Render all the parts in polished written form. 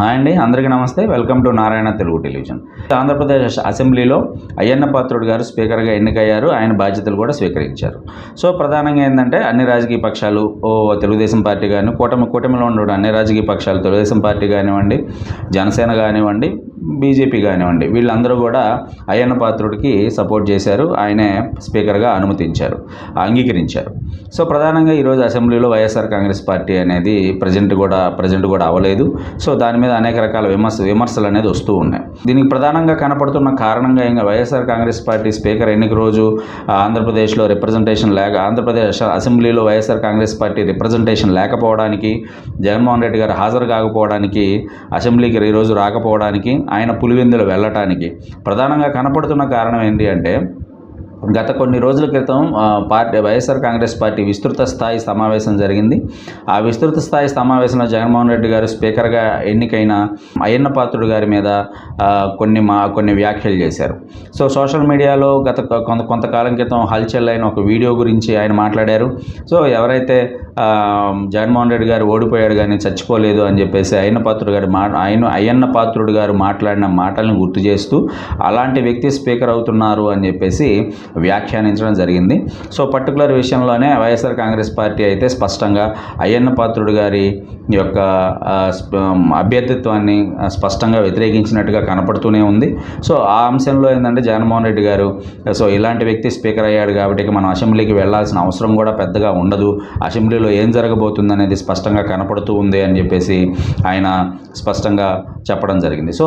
Hi అండి, అందరికీ నమస్తే. Welcome to Narayana Telugu television. Andhra Pradesh అసెంబ్లీలో అయ్యన్న పాత్రుడు గారు స్పీకర్గా ఎన్నికయ్యారు. ఆయన బాధ్యతలు కూడా స్వీకరించారు. సో ప్రధానంగా ఏంటంటే అన్ని రాజకీయ పక్షాలు తెలుగుదేశం పార్టీ కానీ కూటమిలో ఉన్న అన్ని రాజకీయ పక్షాలు తెలుగుదేశం పార్టీ కానివ్వండి, జనసేన కానివ్వండి, బీజేపీ కానివ్వండి, వీళ్ళందరూ కూడా అయ్యన్న పాత్రుడికి సపోర్ట్ చేశారు. ఆయనే స్పీకర్గా అంగీకరించారు. సో ప్రధానంగా ఈరోజు అసెంబ్లీలో వైఎస్ఆర్ కాంగ్రెస్ పార్టీ అనేది ప్రజెంట్ కూడా అవ్వలేదు. సో దాని మీద అనేక రకాల విమర్శలు అనేది వస్తూ ఉన్నాయి. దీనికి ప్రధానంగా కనపడుతున్న కారణంగా ఇంకా వైఎస్ఆర్ కాంగ్రెస్ పార్టీ స్పీకర్ ఎన్నిక రోజు ఆంధ్రప్రదేశ్లో ఆంధ్రప్రదేశ్ అసెంబ్లీలో వైఎస్ఆర్ కాంగ్రెస్ పార్టీ రిప్రజెంటేషన్ లేకపోవడానికి, జగన్మోహన్ రెడ్డి గారు హాజరు కాకపోవడానికి, అసెంబ్లీకి ఈరోజు రాకపోవడానికి, ఆయన పులివెందులు వెళ్ళటానికి ప్రధానంగా కనపడుతున్న కారణం ఏంటి అంటే, గత కొన్ని రోజుల క్రితం వైఎస్ఆర్ కాంగ్రెస్ పార్టీ విస్తృత స్థాయి సమావేశం జరిగింది. ఆ విస్తృత స్థాయి సమావేశంలో జగన్మోహన్ రెడ్డి గారు స్పీకర్గా ఎన్నికైన అయ్యన్న పాత్రుడు గారి మీద కొన్ని వ్యాఖ్యలు చేశారు. సో సోషల్ మీడియాలో గత కొంతకాలం క్రితం హల్చల్ అయిన ఒక వీడియో గురించి ఆయన మాట్లాడారు. సో ఎవరైతే జగన్మోహన్ రెడ్డి గారు ఓడిపోయాడు కానీ చచ్చిపోలేదు అని చెప్పేసి అయ్యన్న పాత్రుడు గారు మాట్లాడిన మాటలను గుర్తు చేస్తూ అలాంటి వ్యక్తి స్పీకర్ అవుతున్నారు అని చెప్పేసి వ్యాఖ్యానించడం జరిగింది. సో పర్టికులర్ విషయంలోనే వైఎస్ఆర్ కాంగ్రెస్ పార్టీ అయితే స్పష్టంగా అయ్యన్న పాత్రుడు గారి యొక్క అభ్యర్థిత్వాన్ని స్పష్టంగా వ్యతిరేకించినట్టుగా కనపడుతూనే ఉంది. సో ఆ అంశంలో ఏంటంటే జగన్మోహన్ రెడ్డి గారు సో ఇలాంటి వ్యక్తి స్పీకర్ అయ్యాడు కాబట్టి మనం అసెంబ్లీకి వెళ్లాల్సిన అవసరం కూడా పెద్దగా ఉండదు, అసెంబ్లీలో ఏం జరగబోతుంది అనేది స్పష్టంగా కనపడుతూ ఉంది అని చెప్పేసి ఆయన స్పష్టంగా చెప్పడం జరిగింది. సో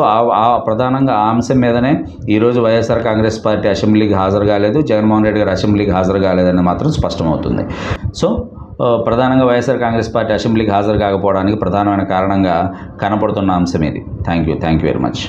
ప్రధానంగా ఆ అంశం మీదనే ఈరోజు వైఎస్ఆర్ కాంగ్రెస్ పార్టీ అసెంబ్లీకి హాజరు కాలేదు, జగన్మోహన్ రెడ్డి గారు అసెంబ్లీకి హాజరు కాలేదని మాత్రం స్పష్టమవుతుంది. సో ప్రధానంగా వైఎస్ఆర్ కాంగ్రెస్ పార్టీ అసెంబ్లీకి హాజరు కాకపోవడానికి ప్రధానమైన కారణంగా కనపడుతున్న అంశం ఇది. Thank you very much.